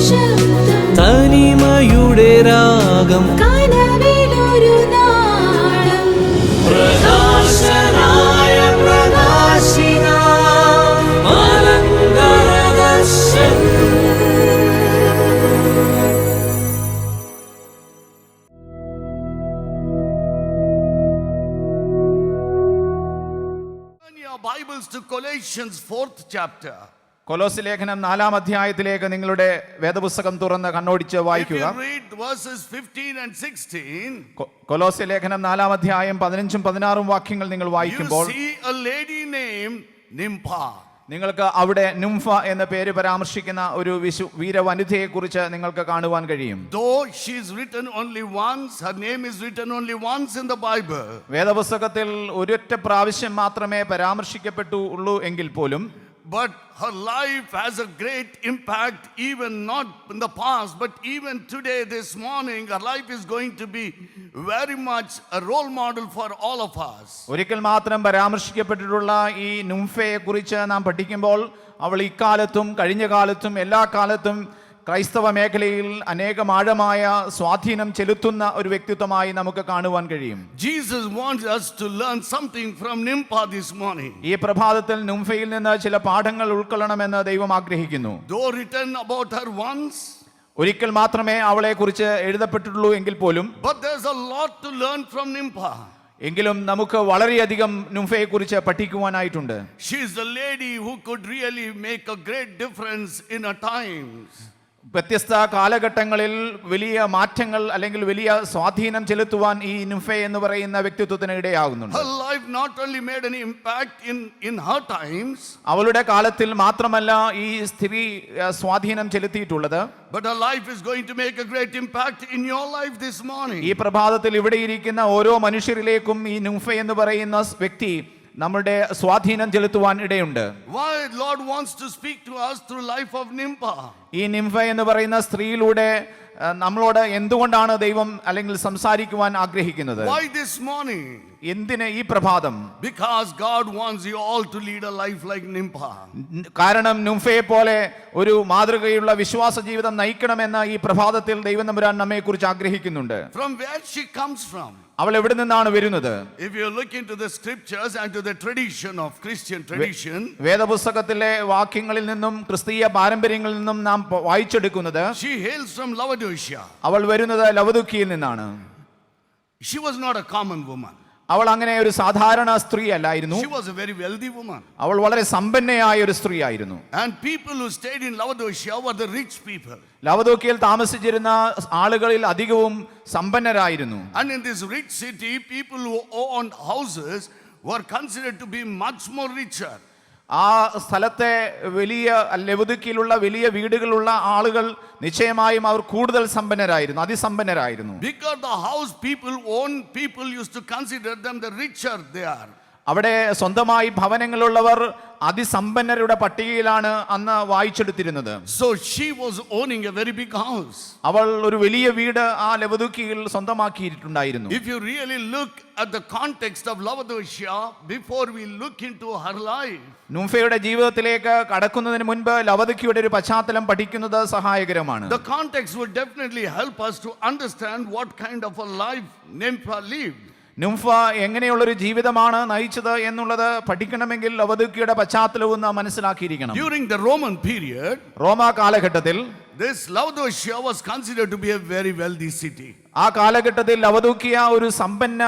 ശബ്ദം തനിമയുടെ രാഗം കനവിലൊരു നാളം പ്രകാശനായ പ്രകാശിക മലങ്കരദർശൻ. Turn your Bibles to Colossians 4th chapter. കൊലോസ്യ ലേഖനം 4-ാം അധ്യായത്തിലേക്ക് നിങ്ങളുടെ വേദപുസ്തകം തുറന്ന് കണ്ണോടിച്ച് If വായിക്കുക. you read verses 15 and 16, കൊലോസ്യ ലേഖനം 4-ാം അധ്യായം 15-ഉം 16-ഉം വാക്യങ്ങൾ നിങ്ങൾ you വായിക്കുമ്പോൾ see a lady named Nympha. നിങ്ങൾക്ക് അവിടെ നുംഫ എന്ന പേര് പരാമർശിക്കുന്ന ഒരു വീരവനിതയെ കുറിച്ച് നിങ്ങൾക്ക് കാണുവാൻ കഴിയും. Though she is written only once, her name is written only once in the Bible. വേദപുസ്തകത്തിൽ ഒരൊറ്റ പ്രാവശ്യം മാത്രമേ പരാമർശിക്കപ്പെട്ടുള്ളൂ എങ്കിൽ പോലും But her life has a great impact, even not in the past, but even today, this morning, her life is going to be very much a role model for all of us. ഒരിക്കൽ മാത്രം പരാമർശിക്കപ്പെട്ടിട്ടുള്ള ഈ നുംഫയെ കുറിച്ച് നാം പഠിക്കുമ്പോൾ അവൾ ഇക്കാലത്തും കഴിഞ്ഞ കാലത്തും എല്ലാ കാലത്തും ക്രൈസ്തവ മേഖലയിൽ അനേകം ആഴമായ സ്വാധീനം ചെലുത്തുന്ന ഒരു വ്യക്തിത്വമായി നമുക്ക് കാണുവാൻ കഴിയും. Jesus wants us to learn something from Nympha this morning. ഈ പ്രഭാതത്തിൽ നുംഫയിൽ നിന്ന് ചില പാഠങ്ങൾ ഉൾക്കൊള്ളണമെന്ന് ദൈവം ആഗ്രഹിക്കുന്നു. Though written about her once, ഒരിക്കൽ മാത്രമേ അവളെ കുറിച്ച് എഴുതപ്പെട്ടിട്ടുള്ളൂ എങ്കിൽ പോലും but there's a lot to learn from Nympha. എങ്കിലും നമുക്ക് വളരെയധികം നുംഫയെ കുറിച്ച് പഠിക്കുവാനായിട്ടുണ്ട്. She is the lady who could really make a great difference in her times. വ്യത്യസ്ത കാലഘട്ടങ്ങളിൽ വലിയ മാറ്റങ്ങൾ അല്ലെങ്കിൽ വലിയ സ്വാധീനം ചെലുത്തുവാൻ ഈ നുംഫെ എന്ന് പറയുന്ന വ്യക്തിത്വത്തിന് ഇടയാകുന്നുണ്ട്. Her life not only made an impact in her times, അവളുടെ കാലത്തിൽ മാത്രമല്ല ഈ സ്ത്രീ സ്വാധീനം ചെലുത്തിയിട്ടുള്ളത്, but her life is going to make a great impact in your life this morning. ഈ പ്രഭാതത്തിൽ ഇവിടെ ഇരിക്കുന്ന ഓരോ മനുഷ്യരിലേക്കും ഈ നുംഫെ എന്ന് പറയുന്ന വ്യക്തി നമ്മുടെ സ്വാധീനം ചെലുത്തുവാൻ ഇടയുണ്ട്. Why Lord wants to speak to us through life of Nympha? ഈ നിംഫ എന്ന് പറയുന്ന സ്ത്രീയിലൂടെ നമ്മളോട് എന്തുകൊണ്ടാണ് ദൈവം അല്ലെങ്കിൽ സംസാരിക്കുവാൻ ആഗ്രഹിക്കുന്നത്? Why this morning? എന്തിന് ഈ പ്രഭാതം? Because God wants you all to lead a life like Nympha. കാരണം നുംഫയെ പോലെ ഒരു മാതൃകയുള്ള വിശ്വാസ ജീവിതം നയിക്കണമെന്ന് ഈ പ്രഭാതത്തിൽ ദൈവം തമ്പുരാൻ നമ്മെ കുറിച്ച് ആഗ്രഹിക്കുന്നുണ്ട്. From where she comes from? അവൾ എവിടെ നിന്നാണ് വരുന്നത്? If you look into the scriptures and to the tradition of Christian tradition, വേദപുസ്തകത്തിലെ വാക്യങ്ങളിൽ നിന്നും ക്രിസ്തീയ പാരമ്പര്യങ്ങളിൽ നിന്നും നാം വായിച്ചെടുക്കുന്നത് she hails from Laodicea. അവൾ വരുന്നത് ലവദുക്കിയിൽ നിന്നാണ്. She was not a common woman. അവൾ അങ്ങനെ ഒരു സാധാരണ സ്ത്രീ അല്ലായിരുന്നു. She was a very wealthy woman. അവൾ വളരെ സമ്പന്നയായ ഒരു സ്ത്രീ ആയിരുന്നു. And people who stayed in Laodicea were the rich people. ലവദോക്കിയയിൽ താമസിച്ചിരുന്ന ആളുകളിൽ അധികവും സമ്പന്നരായിരുന്നു. And in this rich city, people who owned houses were considered to be much more richer. ആ സ്ഥലത്തെ വലിയ ലവദോക്കിയിലുള്ള വലിയ വീടുകളുള്ള ആളുകൾ നിശ്ചയമായും അവർ കൂടുതൽ സമ്പന്നരായിരുന്നു, അതിസമ്പന്നരായിരുന്നു. Because the house people own, people used to consider them the richer they are. അവിടെ സ്വന്തമായി ഭവനങ്ങളുള്ളവർ അതിസമ്പന്നരുടെ പട്ടികയിലാണ് അന്ന് വായിച്ചെടുത്തിരുന്നത്. So she was owning a very big house. അവൾ ഒരു വലിയ വീട് ആ ലവദോക്കിയിൽ സ്വന്തമാക്കിയിട്ടുണ്ടായിരുന്നു. If you really look at the context of Laodicea before we look into her life, നുംഫയുടെ ജീവിതത്തിലേക്ക് കടക്കുന്നതിന് മുൻപ് ലവദോക്കിയുടെ ഒരു പശ്ചാത്തലം പഠിക്കുന്നത് സഹായകരമാണ്. the context would definitely help us to understand what kind of a life Nympha lived. നുംഫ എങ്ങനെയുള്ളൊരു ജീവിതമാണ് നയിച്ചത് എന്നുള്ളത് പഠിക്കണമെങ്കിൽ ലവദോക്കിയുടെ പശ്ചാത്തലവും നാം മനസ്സിലാക്കിയിരിക്കണം. During the Roman period, റോമ കാലഘട്ടത്തിൽ this Laodicea was considered to be a very wealthy city. ആ കാലഘട്ടത്തിൽ ലവദോക്കിയ ഒരു സമ്പന്ന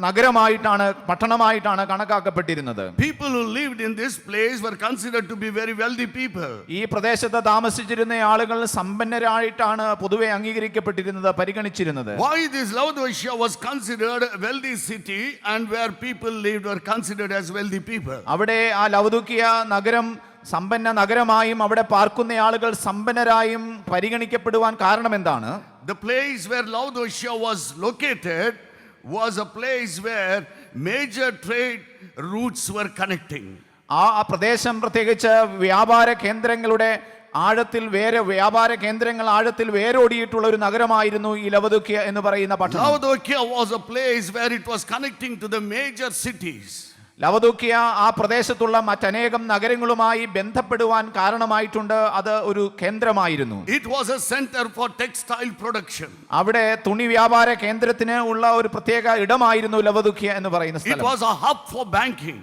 നഗരമായിട്ടാണ്, പട്ടണമായിട്ടാണ് കണക്കാക്കപ്പെട്ടിരുന്നത്. People who lived in this place were considered to be very wealthy people. ഈ പ്രദേശത്ത് താമസിച്ചിരുന്ന ആളുകൾ സമ്പന്നരായിട്ടാണ് പൊതുവെ അംഗീകരിക്കപ്പെട്ടിരുന്നത്, പരിഗണിച്ചിരുന്നത്. Why this Laodicea was considered a wealthy city and where people lived were considered as wealthy people? അവിടെ ആ ലവദോക്കിയ നഗരം സമ്പന്ന നഗരമായും അവിടെ പാർക്കുന്ന ആളുകൾ സമ്പന്നരായും പരിഗണിക്കപ്പെടുവാൻ കാരണം എന്താണ്? The place where Laodicea was located was a place where major trade routes were connecting. ആ പ്രദേശം പ്രത്യേകിച്ച് വ്യാപാര കേന്ദ്രങ്ങളുടെ വ്യാപാര കേന്ദ്രങ്ങൾ ആഴത്തിൽ വേരോടിയിട്ടുള്ള ഒരു നഗരമായിരുന്നു ഈ ലവദോക്കിയ എന്ന് പറയുന്ന പട്ടണം. Laodicea was a place where it was connecting to the major cities. ലവദൂക്കിയ ആ പ്രദേശത്തുള്ള മറ്റനേകം നഗരങ്ങളുമായി ബന്ധപ്പെടുവാൻ കാരണമായിട്ടുണ്ട്. അത് ഒരു കേന്ദ്രമായിരുന്നു. It was a center for textile production. അവിടെ തുണി വ്യാപാര കേന്ദ്രത്തിന് ഉള്ള ഒരു പ്രത്യേക ഇടമായിരുന്നു ലവദൂക്കിയ എന്ന് പറയുന്ന It സ്ഥലം. was a hub for banking.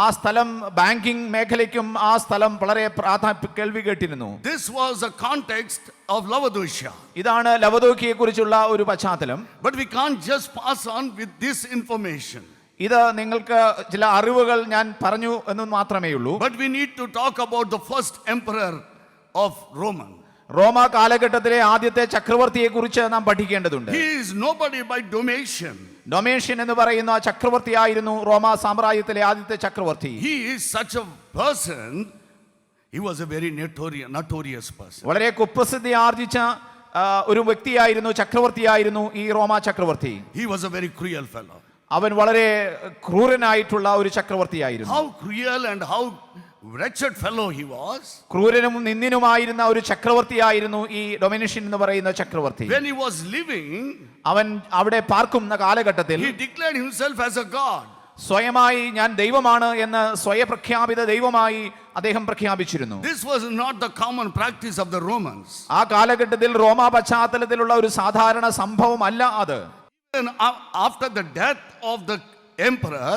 ആ സ്ഥലം ബാങ്കിംഗ് മേഖലയ്ക്കും ആ സ്ഥലം വളരെ കേൾവി കേട്ടിരുന്നു. This was a context of Lavadoshia. ഇതാണ് ലവദൂക്കിയെ കുറിച്ചുള്ള ഒരു പശ്ചാത്തലം. But we can't just pass on with this information. ഇത് നിങ്ങൾക്ക് ചില അറിവുകൾ ഞാൻ പറഞ്ഞു എന്ന് മാത്രമേ ഉള്ളൂ. But we need to talk about the first emperor of Roman. റോമ കാലഘട്ടത്തിലെ ആദ്യത്തെ ചക്രവർത്തിയെ കുറിച്ച് നാം പഠിക്കേണ്ടതുണ്ട്. He is nobody by Domitian. Domitian എന്ന് പറയുന്ന ചക്രവർത്തിയായിരുന്നു റോമ സാമ്രാജ്യത്തിലെ ആദ്യത്തെ ചക്രവർത്തി. He is such a person. He was a very notorious person. വളരെ കുപ്രസിദ്ധി ആർജിച്ച ഒരു വ്യക്തിയായിരുന്നു, ചക്രവർത്തിയായിരുന്നു ഈ റോമ ചക്രവർത്തി. He was a very cruel fellow. അവൻ വളരെ ക്രൂരനായിട്ടുള്ള ഒരു ചക്രവർത്തിയായിരുന്നു. How cruel and how wretched fellow he was. ക്രൂരനും നിന്ദിനുമായിരുന്ന ഒരു ചക്രവർത്തിയായിരുന്നു ഈ ഡൊമിനിഷ്യൻ എന്ന് പറയുന്ന ചക്രവർത്തി. When he was living, അവൻ അവിടെ പാർക്കുന്ന കാലഘട്ടത്തിൽ he declared himself as a god. സ്വയമായി ഞാൻ ദൈവമാണ് എന്ന് സ്വയപ്രഖ്യാപിത ദൈവമായി അദ്ദേഹം പ്രഖ്യാപിച്ചിരുന്നു. This was not the common practice of the Romans. ആ കാലഘട്ടത്തിൽ റോമ പശ്ചാത്തലത്തിലുള്ള ഒരു സാധാരണ സംഭവമല്ല അത്. Even after the death of the emperor,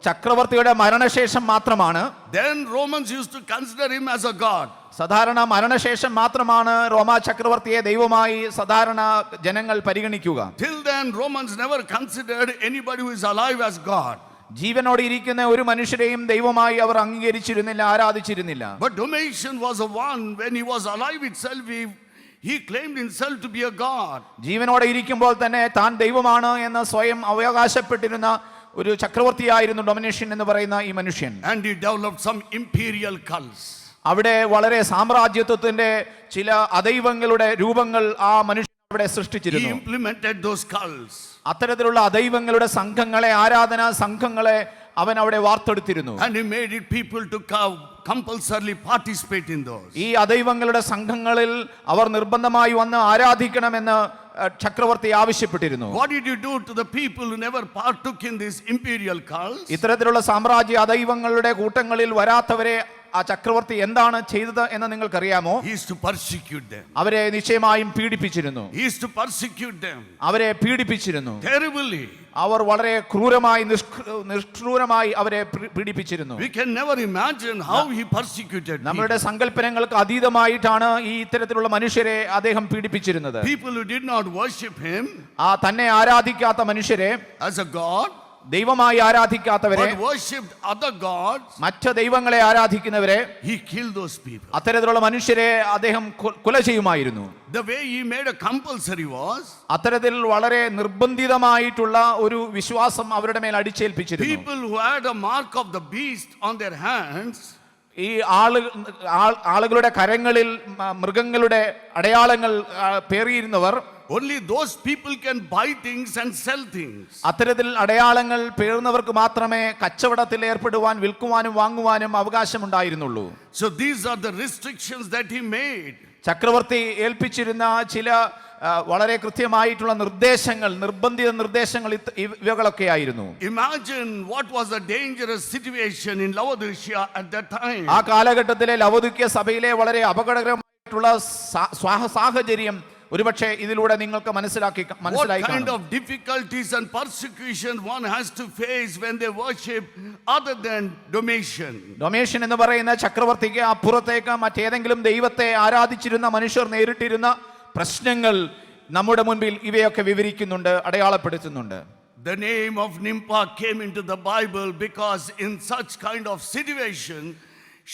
ചക്രവർത്തിയുടെ മരണശേഷം മാത്രമാണ് then Romans used to consider him as a god. സാധാരണ മരണശേഷം മാത്രമാണ് റോമ ചക്രവർത്തിയെ ദൈവമായി സാധാരണ ജനങ്ങൾ പരിഗണിക്കുക. Till then Romans never considered anybody who is alive as god. ജീവനോടെ ഇരിക്കുന്ന ഒരു മനുഷ്യരെയും ദൈവമായി അവർ അംഗീകരിച്ചിരുന്നില്ല, ആരാധിച്ചിരുന്നില്ല. But Domitian was the one, when he was alive itself, he claimed himself to be a god. ജീവനോടെ ഇരിക്കുമ്പോൾ തന്നെ താൻ ദൈവമാണ് എന്ന് സ്വയം അവകാശപ്പെട്ടിരുന്ന ഒരു ചക്രവർത്തിയായിരുന്നു ഡൊമിനിഷ്യൻ എന്ന് പറയുന്ന ഈ മനുഷ്യൻ. And he developed some imperial cults. അവിടെ വളരെ സാമ്രാജ്യത്വത്തിന്റെ ചില അദൈവങ്ങളുടെ രൂപങ്ങൾ ആ മനുഷ്യൻ അവിടെ He സൃഷ്ടിച്ചിരുന്നു. implemented those cults. അത്തരത്തിലുള്ള അദൈവങ്ങളുടെ സംഘങ്ങളെ, ആരാധനാ സംഘങ്ങളെ അവൻ അവിടെ വാർത്തെടുത്തിരുന്നു. And he made it people to compulsorily participate in those. ഈ അദൈവങ്ങളുടെ സംഘങ്ങളിൽ അവർ നിർബന്ധമായി വന്ന് ആരാധിക്കണമെന്ന് ചക്രവർത്തി ആവശ്യപ്പെട്ടിരുന്നു. What did you do to the people who never partook in these imperial cults? ഇത്തരത്തിലുള്ള സാമ്രാജ്യ അദൈവങ്ങളുടെ കൂട്ടങ്ങളിൽ വരാത്തവരെ ആ ചക്രവർത്തി എന്താണ് ചെയ്തത് എന്ന് നിങ്ങൾക്കറിയാമോ? He used to persecute them. അവരെ നിശ്ചയമായും പീഡിപ്പിച്ചിരുന്നു. He used to persecute them അവരെ പീഡിപ്പിച്ചിരുന്നു. terribly. അവർ വളരെ ക്രൂരമായി നിഷ്ഠൂരമായി അവരെ പീഡിപ്പിച്ചിരുന്നു. We can never imagine how he persecuted നമ്മുടെ people. സങ്കല്പനങ്ങൾക്ക് അതീതമായിട്ടാണ് ഈ ഇത്തരത്തിലുള്ള മനുഷ്യരെ അദ്ദേഹം പീഡിപ്പിച്ചിരുന്നത്. People who did not worship him ആ തന്നെ ആരാധിക്കാത്ത മനുഷ്യരെ, as a god, ദൈവമായി ആരാധിക്കാത്തവരെ, but worshipped other gods, മറ്റ് ദൈവങ്ങളെ ആരാധിക്കുന്നവരെ, he killed those people. അത്തരത്തിലുള്ള മനുഷ്യരെ അദ്ദേഹം കൊല ചെയ്യുമായിരുന്നു. The way he made a compulsory was, അത്തരത്തിൽ വളരെ നിർബന്ധിതമായിട്ടുള്ള ഒരു വിശ്വാസം അവരുടെ മേൽ അടിച്ചേൽപ്പിച്ചിരുന്നു. people who had a mark of the beast on their hands, ഈ ആളുകളുടെ കരങ്ങളിൽ മൃഗങ്ങളുടെ അടയാളങ്ങൾ പേറിയിരുന്നവർ, only those people can buy things and sell things. അത്തരത്തിൽ അടയാളങ്ങൾ പേറുന്നവർക്ക് മാത്രമേ കച്ചവടത്തിൽ ഏർപ്പെടുവാൻ, വിൽക്കുവാനും വാങ്ങുവാനും അവകാശമുണ്ടായിരുന്നുള്ളൂ. So these are the restrictions that he made. ചക്രവർത്തി ഏൽപ്പിച്ചിരുന്ന ചില വളരെ കൃത്യമായിട്ടുള്ള നിർദ്ദേശങ്ങൾ, നിർബന്ധിത നിർദ്ദേശങ്ങൾ ഇവകളൊക്കെയായിരുന്നു. Imagine what was the dangerous situation in Laodicea at that time. ആ കാലഘട്ടത്തിലെ ലവോദിക്യ സഭയിലെ വളരെ അപകടകരമായിട്ടുള്ള സാഹചര്യം ഒരുപക്ഷെ ഇതിലൂടെ നിങ്ങൾക്ക് മനസ്സിലായി What kind of difficulties and persecution one has to face when they worship other than Domitian. Domitian എന്ന് പറയുന്ന ചക്രവർത്തിക്ക് അപ്പുറത്തേക്ക് മറ്റേതെങ്കിലും ദൈവത്തെ ആരാധിച്ചിരുന്ന മനുഷ്യർ നേരിട്ടിരുന്ന പ്രശ്നങ്ങൾ നമ്മുടെ മുൻപിൽ ഇവയൊക്കെ വിവരിക്കുന്നുണ്ട്, അടയാളപ്പെടുത്തുന്നുണ്ട്. The name of Nympha came into the Bible because in such kind of situation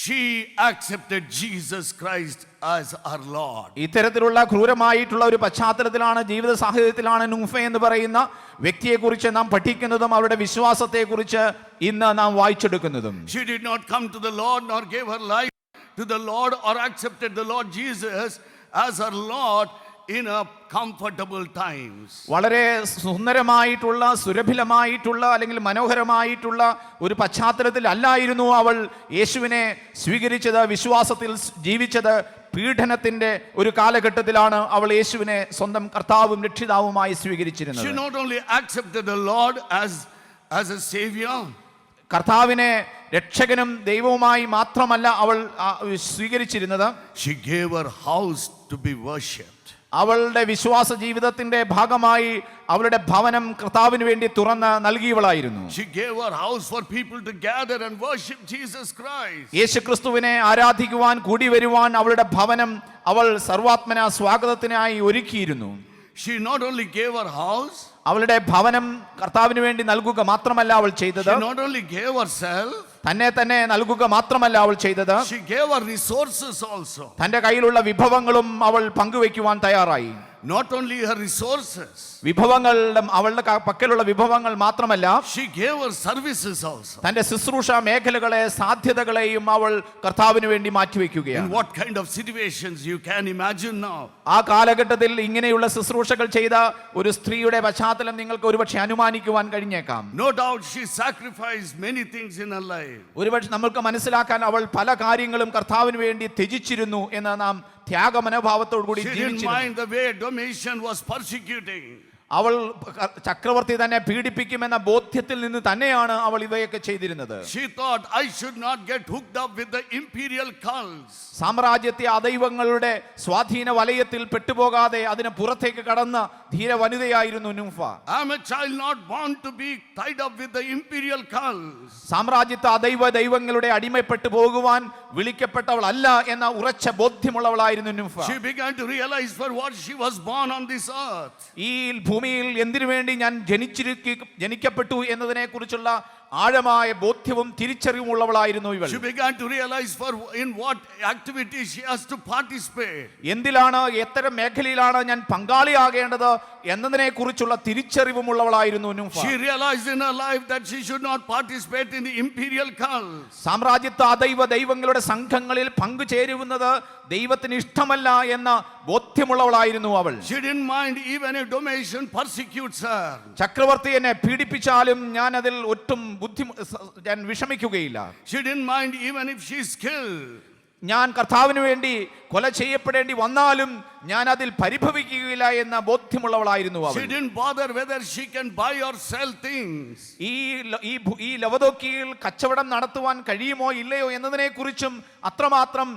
she accepted Jesus Christ as her Lord. ഇത്തരത്തിലുള്ള ക്രൂരമായിട്ടുള്ള ഒരു പശ്ചാത്തലത്തിലാണ്, ജീവിത സാഹചര്യത്തിലാണ് നുംഫ എന്ന് പറയുന്ന വ്യക്തിയെക്കുറിച്ച് നാം പഠിക്കുന്നതും അവരുടെ വിശ്വാസത്തെക്കുറിച്ച് ഇന്ന് നാം വായിച്ചെടുക്കുന്നതും. She did not come to the Lord nor gave her life to the Lord or accepted the Lord Jesus as her Lord in a comfortable times. വളരെ സുന്ദരമായിട്ടുള്ള, സുരഭിലമായിട്ടുള്ള അല്ലെങ്കിൽ മനോഹരമായിട്ടുള്ള ഒരു പശ്ചാത്തലത്തിൽ അല്ലായിരുന്നു അവൾ യേശുവിനെ സ്വീകരിച്ചത്, വിശ്വാസത്തിൽ ജീവിച്ചത്. പീഡനത്തിന്റെ ഒരു കാലഘട്ടത്തിലാണ് അവൾ യേശുവിനെ സ്വന്തം കർത്താവും രക്ഷിതാവുമായി സ്വീകരിച്ചിരുന്നത്. She not only accepted the Lord as as a savior. കർത്താവിനെ രക്ഷകനും ദൈവവുമായി മാത്രമല്ല അവൾ സ്വീകരിച്ചിരുന്നത്, She gave her house to be worshipped. അവളുടെ വിശ്വാസ ജീവിതത്തിന്റെ ഭാഗമായി അവളുടെ ഭവനം കർത്താവിന് വേണ്ടി തുറന്ന് നൽകിയവളായിരുന്നു. She gave her house for people to gather and worship Jesus Christ. യേശുക്രിസ്തുവിനെ ആരാധിക്കുവാൻ കൂടി വരുവാൻ അവളുടെ ഭവനം അവൾ സർവാത്മന സ്വാഗതത്തിനായി ഒരുക്കിയിരുന്നു. She not only gave her house, അവളുടെ ഭവനം കർത്താവിന് വേണ്ടി നൽകുക മാത്രമല്ല അവൾ ചെയ്തത്, she not only gave herself, തന്നെ നൽകുക മാത്രമല്ല അവൾ ചെയ്തത്, she gave her resources also. തന്റെ കയ്യിലുള്ള വിഭവങ്ങളും അവൾ പങ്കുവെക്കുവാൻ തയ്യാറായി. Not only her resources, വിഭവങ്ങളുടെ അവളുടെ പക്കലുള്ള വിഭവങ്ങൾ മാത്രമല്ല, she gave her services also. തന്റെ ശുശ്രൂഷ മേഖലകളെ സാധ്യതകളെയും അവൾ കർത്താവിന് വേണ്ടി In മാറ്റിവെക്കുകയാണ്. what kind of situations you can imagine now? ആ കാലഘട്ടത്തിൽ ഇങ്ങനെയുള്ള ശുശ്രൂഷകൾ ചെയ്ത ഒരു സ്ത്രീയുടെ പശ്ചാത്തലം നിങ്ങൾക്ക് ഒരുപക്ഷെ അനുമാനിക്കുവാൻ കഴിഞ്ഞേക്കാം. No doubt she sacrificed many things in her life. ഒരുപക്ഷെ നമുക്ക് മനസ്സിലാക്കാൻ അവൾ പല കാര്യങ്ങളും കർത്താവിന് വേണ്ടി ത്യജിച്ചിരുന്നു എന്ന് നാം ത്യാഗമനോഭാവത്തോടു കൂടി She didn't ജീവിച്ചിരുന്നു. mind the way Domitian was persecuting. അവൾ ചക്രവർത്തി തന്നെ പീഡിപ്പിക്കുമെന്ന ബോധ്യത്തിൽ നിന്ന് തന്നെയാണ് അവൾ ഇവയൊക്കെ ചെയ്തിരുന്നത്. She thought, I should not get hooked up with the imperial cults. സാമ്രാജ്യത്തെ അദൈവങ്ങളുടെ സ്വാധീന വലയത്തിൽ പെട്ടുപോകാതെ അതിന് പുറത്തേക്ക് കടന്ന ധീര വനിതയായിരുന്നു നുംഫ. I'm a child not born to be tied up with the imperial cults. സാമ്രാജ്യത്തെ ദൈവങ്ങളുടെ അടിമപ്പെട്ടു പോകുവാൻ വിളിക്കപ്പെട്ടവൾ അല്ല എന്ന ഉറച്ച ബോധ്യമുള്ളവളായിരുന്നു നുംഫ. She began to realize for what she was born on this earth. ഈ ഭൂമിയിൽ എന്തിനു വേണ്ടി ഞാൻ ജനിക്കപ്പെട്ടു എന്നതിനെ കുറിച്ചുള്ള ആഴമായ ബോധ്യവും തിരിച്ചറിവും ഉള്ളവളായിരുന്നു ഇവൾ. She began to realize in what activities she has to participate. എന്തിലാണ് എത്തരം മേഖലയിലാണ് ഞാൻ പങ്കാളിയാകേണ്ടത് എന്നതിനെ കുറിച്ചുള്ള തിരിച്ചറിവും ഉള്ളവളായിരുന്നു നുംഫ. She realized in her life that she should not participate in the imperial cults. സാമ്രാജ്യത്വ ദൈവങ്ങളുടെ സംഘങ്ങളിൽ പങ്കുചേരുന്നത് ദൈവത്തിന് ഇഷ്ടമല്ല എന്ന ബോധ്യമുള്ളവളായിരുന്നു അവൾ. She didn't mind even if Domitian persecutes her. ചക്രവർത്തി എന്നെ പീഡിപ്പിച്ചാലും ഞാൻ അതിൽ ഒട്ടും ഞാൻ വിഷമിക്കുകയില്ല. She didn't mind even if she is killed. ഞാൻ കർത്താവിന് വേണ്ടി കൊല ചെയ്യപ്പെടേണ്ടി വന്നാലും ഞാൻ അതിൽ പരിഭവിക്കുകയില്ല എന്ന ബോധ്യമുള്ളവളായിരുന്നു അവൾ. She didn't bother whether she can buy or sell things. ഈ ലവദോക്കിയിൽ കച്ചവടം നടത്തുവാൻ കഴിയുമോ ഇല്ലയോ എന്നതിനെ കുറിച്ചും അത്രമാത്രം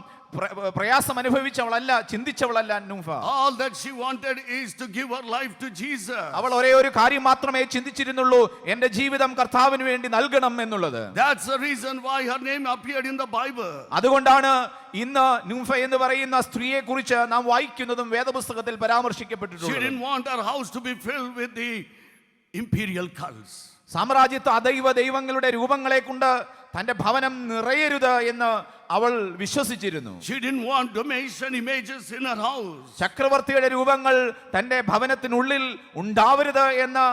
പ്രയാസം അനുഭവിച്ചവളല്ല, ചിന്തിച്ചവളല്ല നുംഫ. All that she wanted is to give her life to Jesus. അവൾ ഒരേ ഒരു കാര്യം മാത്രമേ ചിന്തിച്ചിരുന്നുള്ളൂ, എന്റെ ജീവിതം കർത്താവിന് വേണ്ടി നൽകണം എന്നുള്ളത്. That's the reason why her name appeared in the Bible. അതുകൊണ്ടാണ് ഇന്ന് നുംഫ എന്ന് പറയുന്ന സ്ത്രീയെ കുറിച്ച് നാം വായിക്കുന്നതും വേദപുസ്തകത്തിൽ പരാമർശിക്കപ്പെട്ടിട്ടുള്ളത്. She didn't want her house to be filled with the imperial cults. സാമ്രാജ്യത്വ ദൈവങ്ങളുടെ രൂപങ്ങളെ കൊണ്ട് തന്റെ ഭവനം നിറയരുത് എന്ന് അവൾ വിശ്വസിച്ചിരുന്നു. She didn't want Domitian images in her house. ചക്രവർത്തിയുടെ രൂപങ്ങൾ തന്റെ ഭവനത്തിനുള്ളിൽ ഉണ്ടാവരുത് എന്ന്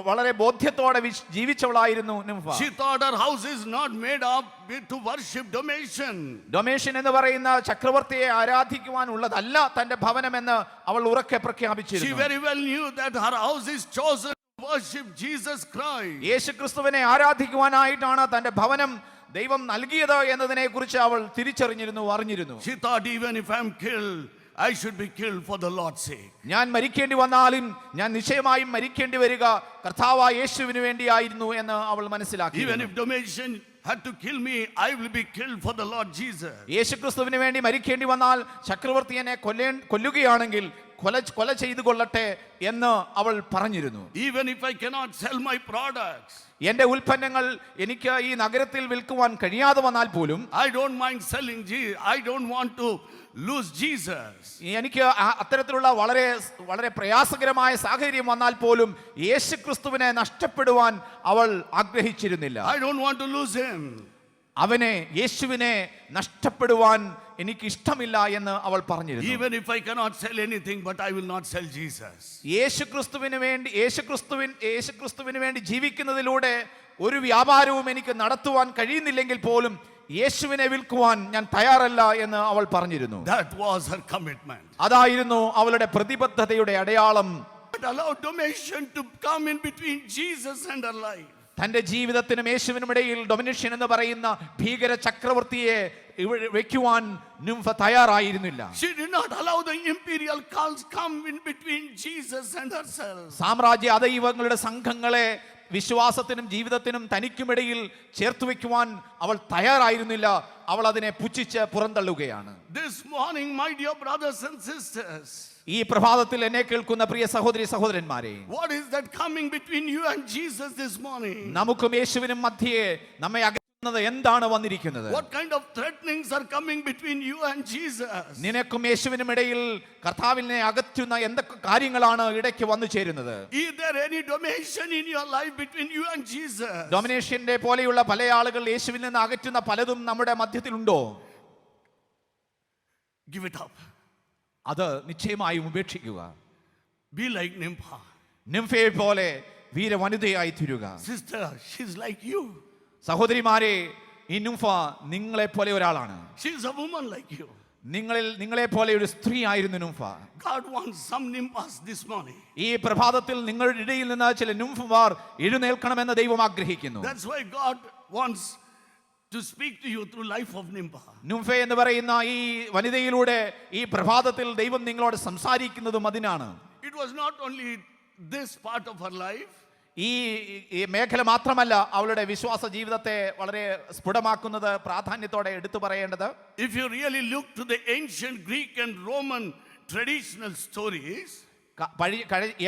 വളരെ ബോധ്യത്തോടെ ജീവിച്ചവളായിരുന്നു നുംഫ. She thought her house is not made up to worship Domitian. Domitian എന്ന് പറയുന്ന ചക്രവർത്തിയെ ആരാധിക്കുവാനുള്ളതല്ല തന്റെ ഭവനമെന്ന് അവൾ ഉറക്കെ She പ്രഖ്യാപിച്ചിരുന്നു. very well knew that her house is chosen to worship Jesus Christ. യേശുക്രിസ്തുവിനെ ആരാധിക്കുവാനായിട്ടാണ് തന്റെ ഭവനം ദൈവം നൽകിയത് എന്നതിനെ കുറിച്ച് അവൾ തിരിച്ചറിഞ്ഞിരുന്നു, അറിഞ്ഞിരുന്നു. She thought even if I'm killed, I should be killed for the Lord's sake. ഞാൻ മരിക്കേണ്ടി വന്നാലും ഞാൻ നിശ്ചയമായും മരിക്കേണ്ടി വരിക കർത്താവായ യേശുവിന് വേണ്ടിയായിരുന്നു എന്ന് അവൾ മനസ്സിലാക്കി. Even if Domitian had to kill me, I will be killed for the Lord Jesus. യേശുക്രിസ്തുവിന് വേണ്ടി മരിക്കേണ്ടി വന്നാൽ ചക്രവർത്തി എന്നെ കൊല്ലുകയാണെങ്കിൽ കൊല ചെയ്തു കൊള്ളട്ടെ എന്ന് അവൾ പറഞ്ഞിരുന്നു. Even if I cannot sell my products, എന്റെ ഉൽപ്പന്നങ്ങൾ എനിക്ക് ഈ നഗരത്തിൽ വിൽക്കുവാൻ കഴിയാതെ വന്നാൽ പോലും I don't mind selling Jesus. I don't want to lose Jesus. എനിക്ക് അത്തരത്തിലുള്ള വളരെ വളരെ പ്രയാസകരമായ സാഹചര്യം വന്നാൽ പോലും യേശുക്രിസ്തുവിനെ നഷ്ടപ്പെടുവാൻ അവൾ ആഗ്രഹിച്ചിരുന്നില്ല. I don't want to lose him. അവനെ യേശുവിനെ നഷ്ടപ്പെടുവാൻ എനിക്ക് ഇഷ്ടമില്ല എന്ന് അവൾ പറഞ്ഞിരുന്നു. Even if I cannot sell anything, but I will not sell Jesus. യേശുക്രിസ്തുവിന് വേണ്ടി ജീവിക്കുന്നതിലൂടെ ഒരു വ്യാപാരവും എനിക്ക് നടത്തുവാൻ കഴിയുന്നില്ലെങ്കിൽ പോലും യേശുവിനെ വിൽക്കുവാൻ ഞാൻ തയ്യാറല്ല എന്ന് അവൾ പറഞ്ഞിരുന്നു. That was her commitment. അതായിരുന്നു അവളുടെ പ്രതിബദ്ധതയുടെ അടയാളം. But allow Domitian to come in between Jesus and her life. തന്റെ ജീവിതത്തിനും യേശുവിനും ഇടയിൽ ഡൊമിനിഷ്യൻ എന്ന് പറയുന്ന ഭീകര ചക്രവർത്തിയെ വെക്കുവാൻ നുംഫ തയ്യാറായിരുന്നില്ല. She did not allow the imperial cults come in between Jesus and herself. സാമ്രാജ്യ ദൈവങ്ങളുടെ സംഘങ്ങളെ വിശ്വാസത്തിനും ജീവിതത്തിനും തനിക്കുമിടയിൽ ചേർത്ത് വെക്കുവാൻ അവൾ തയ്യാറായിരുന്നില്ല. അവൾ അതിനെ പുച്ഛിച്ച് പുറന്തള്ളുകയാണ്. This morning, my dear brothers and sisters, ഈ പ്രഭാതത്തിൽ എന്നെ കേൾക്കുന്ന പ്രിയ സഹോദരി സഹോദരന്മാരെ, what is that coming between you and Jesus this morning? നമുക്കും യേശുവിനും മധ്യേ നമ്മെ അകറ്റുന്നത് എന്താണ് വന്നിരിക്കുന്നത്? What kind of threatenings are coming between you and Jesus? നിനക്കും യേശുവിനും ഇടയിൽ കർത്താവിനെ അകറ്റുന്ന എന്തൊക്കെ കാര്യങ്ങളാണ് ഇടയ്ക്ക് വന്നു ചേരുന്നത്? Is there any domination in your life between you and Jesus? ഡൊമിനേഷന്റെ പോലെയുള്ള പല ആളുകൾ യേശുവിൽ നിന്ന് അകറ്റുന്ന പലതും നമ്മുടെ മധ്യത്തിലുണ്ടോ? Give it up. അത് നിശ്ചയമായും ഉപേക്ഷിക്കുക. Be like Nympha. നിംഫയെ പോലെ വീരവനിതയായി തീരുക. Sister, she's like you. സഹോദരിമാരെ, ഈ നിംഫ നിങ്ങളെ പോലെ ഒരാളാണ്. She's a woman like you. നിങ്ങളെ പോലെ ഒരു സ്ത്രീ ആയിരുന്നു നിംഫ. God wants some nymphas this morning. ഈ പ്രഭാതത്തിൽ നിങ്ങളുടെ ഇടയിൽ നിന്ന് ചില നിംഫമാർ എഴുന്നേൽക്കണമെന്ന് ദൈവം ആഗ്രഹിക്കുന്നു. That's why God wants to speak to you through life of Nympha. നിംഫ എന്ന് പറയുന്ന ഈ വനിതയിലൂടെ ഈ പ്രഭാതത്തിൽ ദൈവം നിങ്ങളോട് സംസാരിക്കുന്നതും അതിനാണ്. It was not only this part of her life. ഈ മേഖല മാത്രമല്ല അവളുടെ വിശ്വാസ ജീവിതത്തെ വളരെ സ്ഫുടമാക്കുന്നത്, പ്രാധാന്യത്തോടെ എടുത്തു പറയേണ്ടത്. If you really look to the ancient Greek and Roman traditional stories,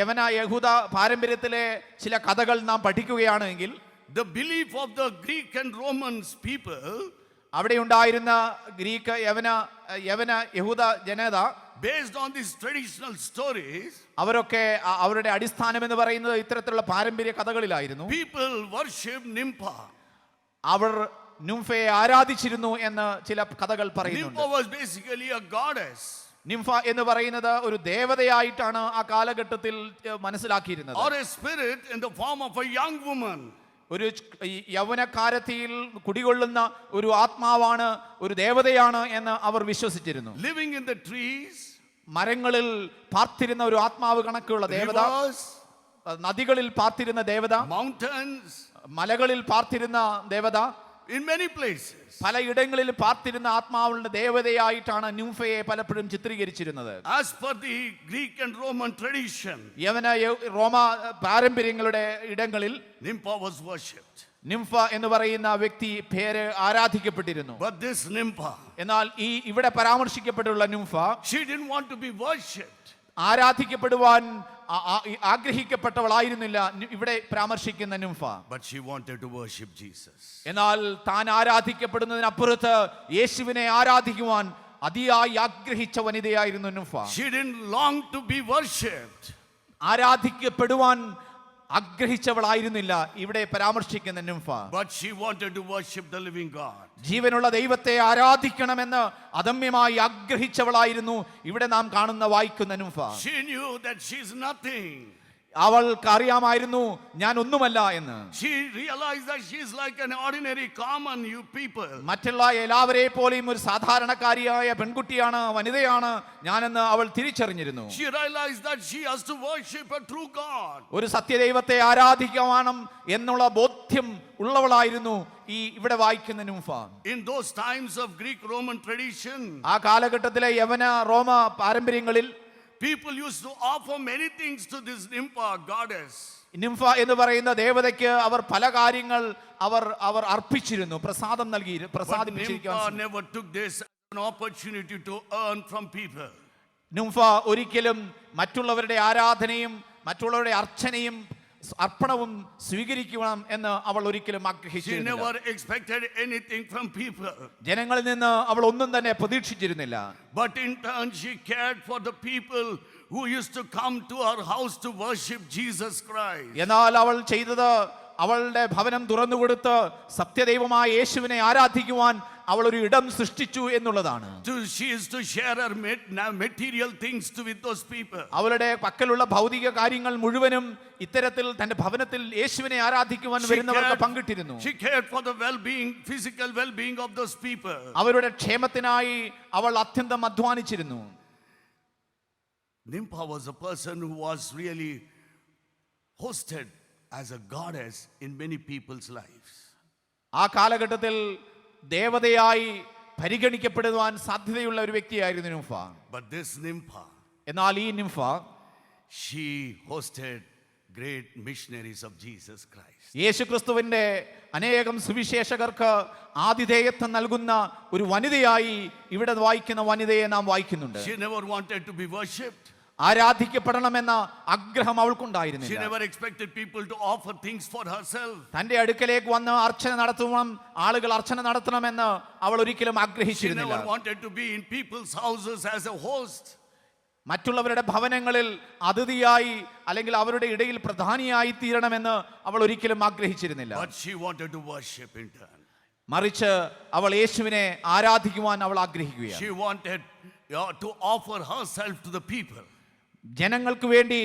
യവന യഹൂദ പാരമ്പര്യത്തിലെ ചില കഥകൾ നാം പഠിക്കുകയാണെങ്കിൽ, the belief of the Greek and Roman people, അവിടെ ഉണ്ടായിരുന്ന ഗ്രീക്ക് യവന യഹൂദ ജനത, based on these traditional stories, അവരൊക്കെ അവരുടെ അടിസ്ഥാനം എന്ന് പറയുന്നത് ഇത്തരത്തിലുള്ള പാരമ്പര്യ കഥകളിലായിരുന്നു. people worship Nympha. അവർ നിംഫയെ ആരാധിച്ചിരുന്നു എന്ന് ചില കഥകൾ പറയുന്നുണ്ട്. Nympha was basically a goddess. നിംഫ എന്ന് പറയുന്നത് ഒരു ദേവതയായിട്ടാണ് ആ കാലഘട്ടത്തിൽ മനസ്സിലാക്കിയിരുന്നത്. Or a spirit in the form of a young woman. ഒരു യൗവനക്കാരത്തിയിൽ കുടികൊള്ളുന്ന ഒരു ആത്മാവാണ്, ഒരു ദേവതയാണ് എന്ന് അവർ വിശ്വസിച്ചിരുന്നു. Living in the trees, മരങ്ങളിൽ പാർത്തിരുന്ന ഒരു ആത്മാവ് കണക്കുള്ള ദേവത, rivers, നദികളിൽ പാർത്തിരുന്ന ദേവത, mountains, മലകളിൽ പാർത്തിരുന്ന ദേവത, in many places. പലയിടങ്ങളിൽ പാർത്തിരുന്ന ആത്മാവുകളുടെ ദേവതയായിട്ടാണ് നിംഫയെ പലപ്പോഴും ചിത്രീകരിച്ചിരുന്നത്. As per the Greek and Roman tradition, റോമ പാരമ്പര്യങ്ങളുടെ ഇടങ്ങളിൽ Nympha was worshipped. നിംഫ എന്ന് പറയുന്ന വ്യക്തി പേര് ആരാധിക്കപ്പെട്ടിരുന്നു. But this Nympha, എന്നാൽ ഇവിടെ പരാമർശിക്കപ്പെട്ടുള്ള നിംഫ, she didn't want to be worshipped. ആരാധിക്കപ്പെടുവാൻ ആഗ്രഹിക്കപ്പെട്ടവളായിരുന്നില്ല ഇവിടെ പരാമർശിക്കുന്ന നിംഫ. But she wanted to worship Jesus. എന്നാൽ താൻ ആരാധിക്കപ്പെടുന്നതിനപ്പുറത്ത് യേശുവിനെ ആരാധിക്കുവാൻ അതിയായി ആഗ്രഹിച്ച വനിതയായിരുന്നു നിംഫ. She didn't long to be worshipped. ആരാധിക്കപ്പെടുവാൻ ആഗ്രഹിച്ചവളായിരുന്നില്ല ഇവിടെ പരാമർശിക്കുന്ന നിംഫ. But she wanted to worship the living God. ജീവനുള്ള ദൈവത്തെ ആരാധിക്കണമെന്ന് അദമ്യമായി ആഗ്രഹിച്ചവളായിരുന്നു ഇവിടെ നാം കാണുന്ന വായിക്കുന്ന നിംഫ. She knew that she's nothing. അവൾക്ക് അറിയാമായിരുന്നു ഞാൻ ഒന്നുമല്ല എന്ന്. She realized that she is like an ordinary common you people. മറ്റുള്ള എല്ലാവരെ പോലെയും ഒരു സാധാരണക്കാരിയായ പെൺകുട്ടിയാണ്, വനിതയാണ് ഞാനെന്ന് അവൾ തിരിച്ചറിഞ്ഞിരുന്നു. She realized that she has to worship a true God. ഒരു സത്യദൈവത്തെ ആരാധിക്കണം എന്നുള്ള ബോധ്യം ഉള്ളവളായിരുന്നു ഈ ഇവിടെ വായിക്കുന്ന നിംഫ. In those times of Greek Roman tradition, ആ കാലഘട്ടത്തിലെ യവന റോമ പാരമ്പര്യങ്ങളിൽ people used to offer many things to this Nympha goddess. നിംഫ എന്ന് പറയുന്ന ദേവതയ്ക്ക് അവർ പല കാര്യങ്ങൾ അവർ അർപ്പിച്ചിരുന്നു, പ്രസാദം നൽകി But പ്രസാദിപ്പിച്ചിരിക്കാൻ. Nympha never took this as an opportunity to earn from people. നിംഫ ഒരിക്കലും മറ്റുള്ളവരുടെ ആരാധനയും മറ്റുള്ളവരുടെ അർച്ചനയും അർപ്പണവും സ്വീകരിക്കണം എന്ന് അവൾ ഒരിക്കലും She ആഗ്രഹിച്ചിരുന്നില്ല. never expected anything from people. ജനങ്ങളിൽ നിന്ന് അവൾ ഒന്നും തന്നെ പ്രതീക്ഷിച്ചിരുന്നില്ല. But in turn, she cared for the people who used to come to her house to worship Jesus Christ. എന്നാൽ അവൾ ചെയ്തത് അവളുടെ ഭവനം തുറന്നുകൊടുത്ത് സത്യദൈവമായ യേശുവിനെ ആരാധിക്കുവാൻ അവൾ ഒരു ഇടം സൃഷ്ടിച്ചു എന്നുള്ളതാണ്. She is to share her material things with those people. അവളുടെ പക്കലുള്ള ഭൗതിക കാര്യങ്ങൾ മുഴുവനും ഇത്തരത്തിൽ തന്റെ ഭവനത്തിൽ യേശുവിനെ ആരാധിക്കുവാൻ വരുന്നവർക്ക് പങ്കിട്ടിരുന്നു. She cared for the well-being, physical well-being of those people. അവരുടെ ക്ഷേമത്തിനായി അവൾ അത്യന്തം അധ്വാനിച്ചിരുന്നു. Nympha was a person who was really hosted as a goddess in many people's lives. ആ കാലഘട്ടത്തിൽ ദേവതയായി പരിഗണിക്കപ്പെടുവാൻ സാധ്യതയുള്ള ഒരു വ്യക്തിയായിരുന്നു നിംഫ. But this Nympha, എന്നാൽ ഈ നിംഫ she hosted great missionaries of Jesus Christ. യേശുക്രിസ്തുവിന്റെ അനേകം സുവിശേഷകർക്ക് ആതിഥേയത്വം നൽകുന്ന ഒരു വനിതയായി ഇവിടെ വായിക്കുന്ന വനിതയെ നാം വായിക്കുന്നുണ്ട്. She never wanted to be worshipped. ആരാധിക്കപ്പെടണമെന്ന ആഗ്രഹം She അവൾക്കുണ്ടായിരുന്നില്ല. never expected people to offer things for herself. തന്റെ അടുക്കലേക്ക് വന്ന് അർച്ചന നടത്തണം, ആളുകൾ അർച്ചന നടത്തണമെന്ന് അവൾ ഒരിക്കലും She ആഗ്രഹിച്ചിരുന്നില്ല. never wanted to be in people's houses as a host. മറ്റുള്ളവരുടെ ഭവനങ്ങളിൽ അതിഥിയായി അല്ലെങ്കിൽ അവരുടെ ഇടയിൽ പ്രധാനിയായി തീരണമെന്ന് അവൾ ഒരിക്കലും ആഗ്രഹിച്ചിരുന്നില്ല. But she wanted to worship in turn. മറിച്ച് അവൾ യേശുവിനെ ആരാധിക്കുവാൻ അവൾ ആഗ്രഹിക്കുകയാണ്. She wanted to offer herself to the people. ജനങ്ങൾക്ക് വേണ്ടി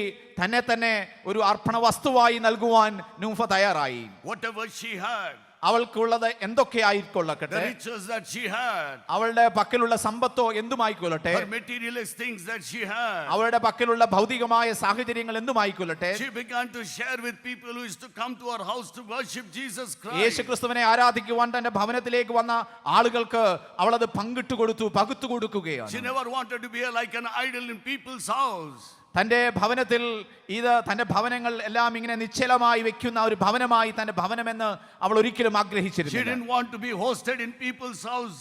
തന്നെ ഒരു അർപ്പണ വസ്തുവായി നൽകുവാൻ നൂഫ തയ്യാറായി. Whatever she had, അവൾക്കുള്ളത് എന്തൊക്കെ the ആയിക്കൊള്ളട്ടെ, riches that she had, അവളുടെ പക്കലുള്ള സമ്പത്തോ എന്തുമായിക്കൊള്ളട്ടെ, her materialist things that she had, അവളുടെ പക്കലുള്ള ഭൗതികമായ സാഹചര്യങ്ങൾ എന്തുമായിക്കൊള്ളട്ടെ, she began to share with people who used to come to her house to worship Jesus Christ. യേശുക്രിസ്തുവിനെ ആരാധിക്കുവാൻ തന്റെ ഭവനത്തിലേക്ക് വന്ന ആളുകൾക്ക് അവളത് പങ്കിട്ടു കൊടുത്തു, പകുത്തു She കൊടുക്കുകയാണ്. never wanted to be like an idol in people's house. തന്റെ ഭവനത്തിൽ ഇത് തന്റെ ഭവനങ്ങൾ എല്ലാം ഇങ്ങനെ നിശ്ചലമായി വെക്കുന്ന ഒരു ഭവനമായി തന്റെ ഭവനമെന്ന് അവൾ ഒരിക്കലും She ആഗ്രഹിച്ചിരുന്നില്ല. didn't want to be hosted in people's house.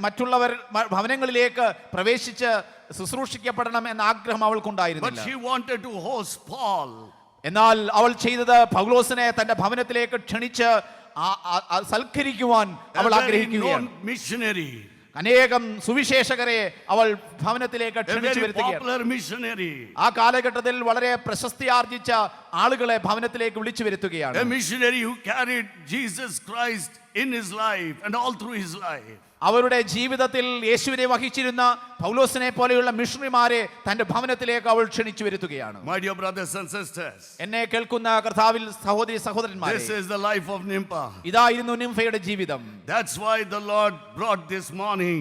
മറ്റുള്ളവർ ഭവനങ്ങളിലേക്ക് പ്രവേശിച്ച് ശുശ്രൂഷിക്കപ്പെടണം എന്ന ആഗ്രഹം But അവൾക്കുണ്ടായിരുന്നില്ല. she wanted to host Paul. എന്നാൽ അവൾ ചെയ്തത് പൗലോസിനെ തന്റെ ഭവനത്തിലേക്ക് ക്ഷണിച്ച് സൽക്കരിക്കുവാൻ അവൾ A very ആഗ്രഹിക്കുകയാണ്. known missionary. അനേകം സുവിശേഷകരെ അവൾ ഭവനത്തിലേക്ക് A ക്ഷണിച്ചു very വരുത്തുകയാണ്. popular missionary. ആ കാലഘട്ടത്തിൽ വളരെ പ്രശസ്തിയാർജിച്ച ആളുകളെ ഭവനത്തിലേക്ക് വിളിച്ചു വരുത്തുകയാണ്. A missionary who carried Jesus Christ in his life and all through his life. അവരുടെ ജീവിതത്തിൽ യേശുവിനെ വഹിച്ചിരുന്ന പൗലോസിനെ പോലെയുള്ള മിഷണറിമാരെ തന്റെ ഭവനത്തിലേക്ക് അവൾ ക്ഷണിച്ചു വരുത്തുകയാണ്. My dear brothers and sisters, എന്നെ കേൾക്കുന്ന കർത്താവിൽ സഹോദരി സഹോദരന്മാരെ, this is the life of Nympha. ഇതായിരുന്നു നിംഫയുടെ ജീവിതം. That's why the Lord brought this morning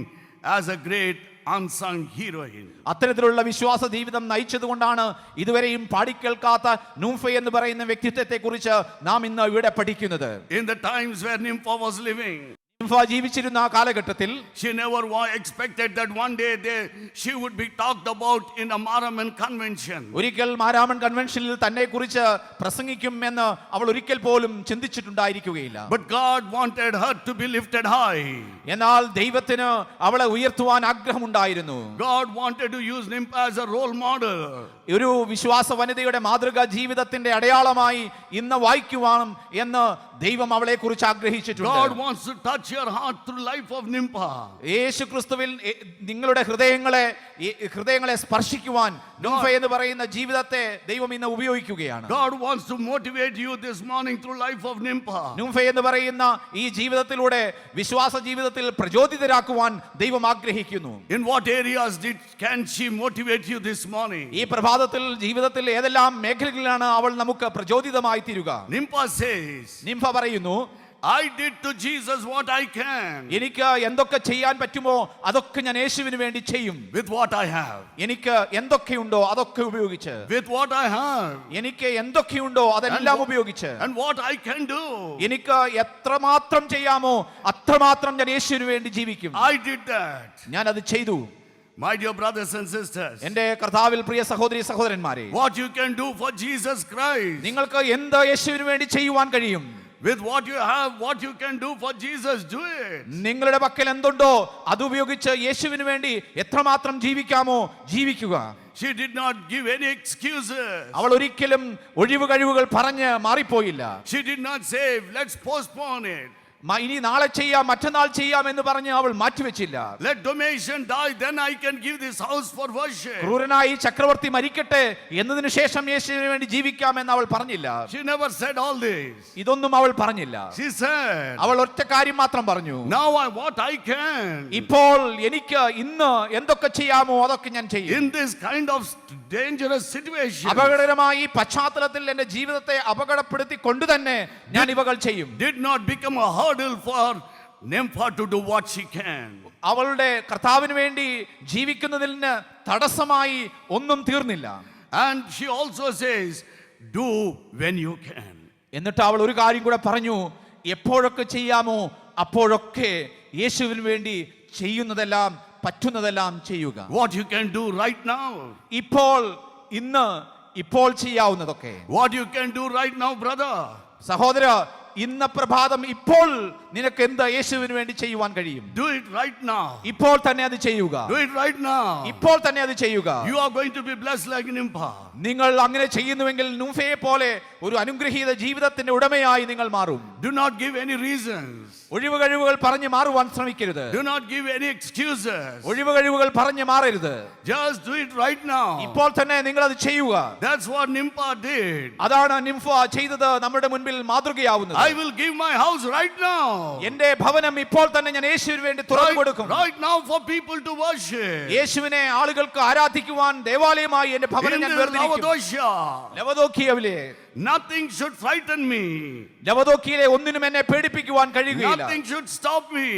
as a great unsung heroine. അത്തരത്തിലുള്ള വിശ്വാസ ജീവിതം നയിച്ചതുകൊണ്ടാണ് ഇതുവരെയും പാടിക്കേൾക്കാത്ത നൂഫ എന്ന് പറയുന്ന വ്യക്തിത്വത്തെ കുറിച്ച് നാം ഇന്ന് ഇവിടെ പഠിക്കുന്നത്. In the times where Nympha was living, നിംഫ ജീവിച്ചിരുന്ന ആ കാലഘട്ടത്തിൽ she never expected that one day she would be talked about in a Maraman convention. ഒരിക്കൽ മാരാമൺ കൺവെൻഷനിൽ തന്നെ കുറിച്ച് പ്രസംഗിക്കും എന്ന് അവൾ ഒരിക്കൽ പോലും ചിന്തിച്ചിട്ടുണ്ടായിരിക്കുകയില്ല. But God wanted her to be lifted high. എന്നാൽ ദൈവത്തിന് അവളെ ഉയർത്തുവാൻ ആഗ്രഹമുണ്ടായിരുന്നു. God wanted to use Nympha as a role model. ഒരു വിശ്വാസ വനിതയുടെ മാതൃകാ ജീവിതത്തിന്റെ അടയാളമായി ഇന്ന് വായിക്കുവാനും എന്ന് ദൈവം അവളെ കുറിച്ച് ആഗ്രഹിച്ചിട്ടുണ്ട്. God wants to touch your heart through life of Nympha. യേശുക്രിസ്തുവിൽ നിങ്ങളുടെ ഹൃദയങ്ങളെ സ്പർശിക്കുവാൻ നിംഫ എന്ന് പറയുന്ന ജീവിതത്തെ ദൈവം ഇന്ന് ഉപയോഗിക്കുകയാണ്. God wants to motivate you this morning through life of Nympha. നിംഫ എന്ന് പറയുന്ന ഈ ജീവിതത്തിലൂടെ വിശ്വാസ ജീവിതത്തിൽ പ്രചോദിതരാക്കുവാൻ ദൈവം ആഗ്രഹിക്കുന്നു. In what areas can she motivate you this morning? ഈ പ്രഭാതത്തിൽ ജീവിതത്തിൽ ഏതെല്ലാം മേഖലകളിലാണ് അവൾ നമുക്ക് പ്രചോദിതമായി തീരുക? Nympha says, നിംഫ പറയുന്നു, I did to Jesus what I can. എനിക്ക് എന്തൊക്കെ ചെയ്യാൻ പറ്റുമോ അതൊക്കെ ഞാൻ യേശുവിന് വേണ്ടി ചെയ്യും. With what I have. എനിക്ക് എന്തൊക്കെയുണ്ടോ അതൊക്കെ ഉപയോഗിച്ച്, With what I have. എനിക്ക് എന്തൊക്കെയുണ്ടോ അതെല്ലാം ഉപയോഗിച്ച്, And what I can do. എനിക്ക് എത്രമാത്രം ചെയ്യാമോ അത്രമാത്രം ഞാൻ യേശുവിന് വേണ്ടി ജീവിക്കും. I did that. ഞാൻ അത് ചെയ്തു. My dear brothers and sisters, എന്റെ കർത്താവിൽ പ്രിയ സഹോദരി സഹോദരന്മാരെ, what you can do for Jesus Christ. നിങ്ങൾക്ക് എന്ത് യേശുവിന് വേണ്ടി ചെയ്യുവാൻ കഴിയും? With what you have, what you can do for Jesus, do it. നിങ്ങളുടെ പക്കൽ എന്തുണ്ടോ അത് ഉപയോഗിച്ച് യേശുവിന് വേണ്ടി എത്രമാത്രം ജീവിക്കാമോ ജീവിക്കുക. She did not give any excuses. അവൾ ഒരിക്കലും ഒഴിവ് കഴിവുകൾ പറഞ്ഞ് മാറിപ്പോയില്ല. She did not say, let's postpone it. ഇനി നാളെ ചെയ്യാം, മറ്റന്നാൾ ചെയ്യാം എന്ന് പറഞ്ഞ് അവൾ മാറ്റിവെച്ചില്ല. Let Domitian die, then I can give this house for worship. ക്രൂരനായി ചക്രവർത്തി മരിക്കട്ടെ എന്നതിനു ശേഷം യേശുവിന് വേണ്ടി ജീവിക്കാം എന്ന് അവൾ പറഞ്ഞില്ല. She never said all this. ഇതൊന്നും അവൾ പറഞ്ഞില്ല. She said, അവൾ ഒറ്റ കാര്യം മാത്രം പറഞ്ഞു, now what I can. ഇപ്പോൾ എനിക്ക് ഇന്ന് എന്തൊക്കെ ചെയ്യാമോ അതൊക്കെ ഞാൻ ചെയ്യും. In this kind of dangerous situation, അപകടകരമായ ഈ പശ്ചാത്തലത്തിൽ എന്റെ ജീവിതത്തെ അപകടപ്പെടുത്തി കൊണ്ട് തന്നെ ഞാൻ ഇവകൾ ചെയ്യും. did not become a hurdle for Nympha to do what she can. അവളുടെ കർത്താവിന് വേണ്ടി ജീവിക്കുന്നതിന് തടസ്സമായി ഒന്നും തീർന്നില്ല. And she also says, do when you can. എന്നിട്ട് അവൾ ഒരു കാര്യം കൂടെ പറഞ്ഞു, എപ്പോഴൊക്കെ ചെയ്യാമോ അപ്പോഴൊക്കെ യേശുവിന് വേണ്ടി ചെയ്യുന്നതെല്ലാം പറ്റുന്നതെല്ലാം ചെയ്യുക. What you can do right now. ഇപ്പോൾ ഇന്ന് ഇപ്പോൾ ചെയ്യാവുന്നതൊക്കെ. What you can do right now, brother. സഹോദര, ഇന്ന പ്രഭാതം ഇപ്പോൾ നിനക്ക് എന്ത് യേശുവിന് വേണ്ടി ചെയ്യുവാൻ കഴിയും? Do it right now. ഇപ്പോൾ തന്നെ അത് ചെയ്യുക. Do it right now. ഇപ്പോൾ തന്നെ അത് ചെയ്യുക. You are going to be blessed like Nimpa. നിങ്ങൾ അങ്ങനെ ചെയ്യുന്നുവെങ്കിൽ നുംഫയെ പോലെ ഒരു അനുഗ്രഹീത ജീവിതത്തിന്റെ ഉടമയായി നിങ്ങൾ മാറും. Do not give any reasons. ഒഴിവുകഴിവുകൾ പറഞ്ഞു മാറുവാൻ ശ്രമിക്കരുത്. Do not give any excuses. ഒഴിവുകഴിവുകൾ പറഞ്ഞു മാറരുത്. Just do it right now. ഇപ്പോൾ തന്നെ നിങ്ങൾ അത് ചെയ്യുക. That's what Nimpa did. അതാണ് നിംഫ ചെയ്തത്, നമ്മുടെ മുൻപിൽ മാതൃകയാവുന്നത്. I will give my house right now. എന്റെ ഭവനം ഇപ്പോൾ തന്നെ ഞാൻ യേശുവിന് വേണ്ടി തുറന്നു കൊടുക്കും. Right now for people to worship. യേശുവിനെ ആളുകൾക്ക് ആരാധിക്കുവാൻ ദേവാലയമായി എന്റെ ഭവനം ഞാൻ വേർതിരിക്കും. ലവദോക്കിയയിലെ Nothing should frighten me. ലവദോക്കിയയിലെ ഒന്നിനും എന്നെ പേടിപ്പിക്കുവാൻ കഴിയുകയില്ല. Nothing should stop me.